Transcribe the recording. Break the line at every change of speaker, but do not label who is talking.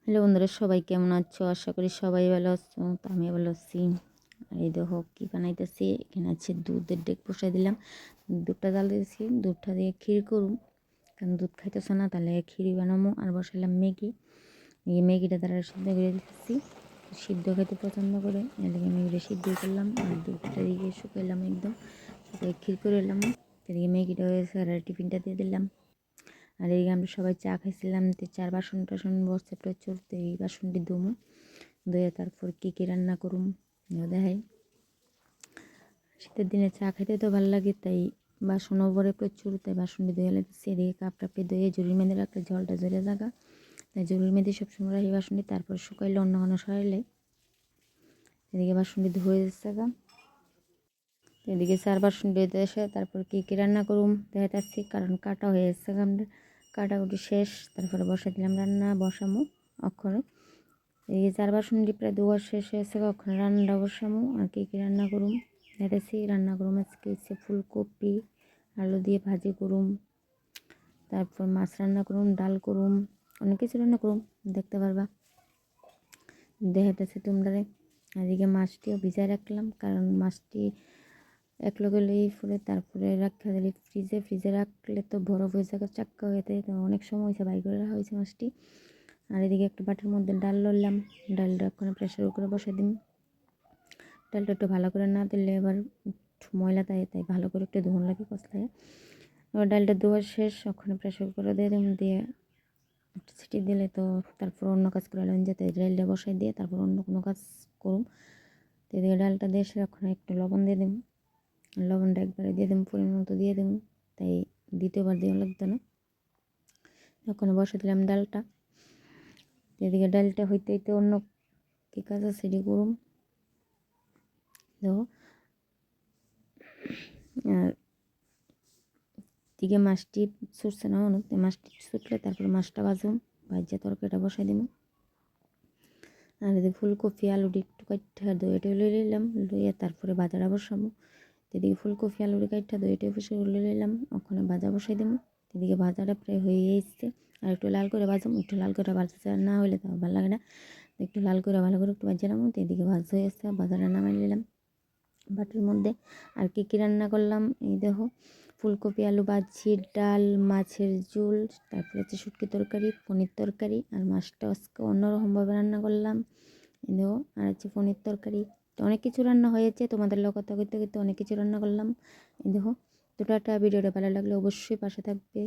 Hello বন্ধুরা, সবাই কেমন আছো? আশা করি সবাই ভালো আছো। তো আমি ভালো আছি। আর এই দেখো কী বানাইতেছি। এখানে আছে দুধের ডেক বসাই দিলাম, দুধটা জাল দিয়েছি। দুধটা দিয়ে ক্ষীর করুম, কারণ দুধ খাইতেছে না, তাহলে ক্ষীরি বানাবো। আর বসাইলাম ম্যাগি। এই ম্যাগিটা তারা সিদ্ধ করে দিতেছি, সিদ্ধ খেতে পছন্দ করে, এদিকে ম্যাগিটা সিদ্ধ করলাম। আর দুধটা দিকে শুকাইলাম, একদম শুকাই ক্ষীর করে এলাম। এদিকে ম্যাগিটা হয়েছে, আর টিফিনটা দিয়ে দিলাম। আর এই আমরা সবাই চা খাইছিলাম। তো চার বাসন টাসন বসছে প্রচুর, তো এই বাসনটি ধুমো, ধুয়ে তারপর কী কী রান্না করুম দেখাই। শীতের দিনে চা খেতে তো ভালো লাগে, তাই বাসনও ভরে প্রচুর, তাই বাসনটি ধুয়ে লাগতেছে। এদিকে কাপ টাপে ধুয়ে জরুরি মেঁধে রাখলে জলটা জলে জায়গা, তাই জরুরি মেঁধে সবসময় রাখি বাসনটি। তারপর শুকাইলে অন্য কোনো সরাইলে এদিকে বাসনটি ধুয়ে যাচ্ছে গা। এদিকে চার বাসন ধুয়ে এসে তারপর কী কী রান্না করুম দেখাচ্ছি, কারণ কাটা হয়ে যাচ্ছে আমরা কাটাকুটি শেষ। তারপরে বসা দিলাম রান্না, বসামো অক্ষরে। এদিকে চার বাসনটি প্রায় দুবার শেষ হয়েছে, অক্ষরে রান্নাটা বসামো। আর কী কী রান্না করুম দেখাচ্ছি। রান্না করুম আজকে হচ্ছে ফুলকপি আলু দিয়ে ভাজি করুম, তারপর মাছ রান্না করুম, ডাল করুম, অনেক কিছু রান্না করুম, দেখতে পারবা, দেখাতেছি তোমরা। এদিকে মাছটিও ভিজায় রাখলাম, কারণ মাছটি এক লগে লই ফুলে তারপরে রাখা দিলে ফ্রিজে রাখলে তো বরফ হয়ে যাবে, চাক্কা হয়ে যায়, তো অনেক সময় হয়েছে বাইর করে রাখা হয়েছে মাছটি। আর এদিকে একটা বাটির মধ্যে ডাল লড়লাম, ডালটা ওখানে প্রেশার কুকারে বসে দিন। ডালটা একটু ভালো করে না দিলে এবার ময়লা তাই ভালো করে একটু ধুন লাগে কষলায়। এবার ডালটা ধোয়া শেষ, ওখানে প্রেশার কুকারে দিয়ে দিন, দিয়ে একটা সিটি দিলে তো তারপর অন্য কাজ করে এলাম, যাতে ডালটা বসাই দিয়ে তারপর অন্য কোনো কাজ করুম। তো এদিকে ডালটা দিয়ে সে ওখানে একটু লবণ দিয়ে দিন, লবণটা একবারে দিয়ে দিন, পরিমাণ মতো দিয়ে দিন, তাই দ্বিতীয়বার দেওয়া লাগতো না। ওখানে বসে দিলাম ডালটা। এদিকে ডালটা হইতে হইতে অন্য কী কাজ আছে সেটি করুম। দেখো, আর দিকে মাছটি ছুটছে না অনেক, মাছটি ছুটলে তারপরে মাছটা ভাজুম, ভাজা তরকারিটা বসাই দিব। আর এদিকে ফুলকপি আলুটি একটু কাইটা দইটা লই নিলাম, লইয়া তারপরে বাজাটা বসাবো। এদিকে ফুলকপি আলুটি কাইটা দইটা বসে লই নিলাম, ওখানে ভাজা বসাই দিব। এদিকে ভাজাটা প্রায় হয়ে এসছে, আর একটু লাল করে ভাজাম। একটু লাল করে ভাজা না হলে তো ভালো লাগে না, একটু লাল করে ভালো করে একটু ভাজা নাম। এদিকে ভাজা হয়ে এসছে, ভাজাটা নামাই নিলাম বাটির মধ্যে। আর কী কী রান্না করলাম এই দেখো, ফুলকপি আলু ভাজি, ডাল, মাছের ঝোল, তারপরে হচ্ছে শুটকি তরকারি, পনির তরকারি। আর মাছটা আজকে অন্যরকমভাবে রান্না করলাম এই দেখো। আর হচ্ছে পনির তরকারি, তো অনেক কিছু রান্না হয়েছে। তোমাদের লোক কথা করতে করতে অনেক কিছু রান্না করলাম এই দেখো। তো টাটা, ভিডিওটা ভালো লাগলে অবশ্যই পাশে থাকবে।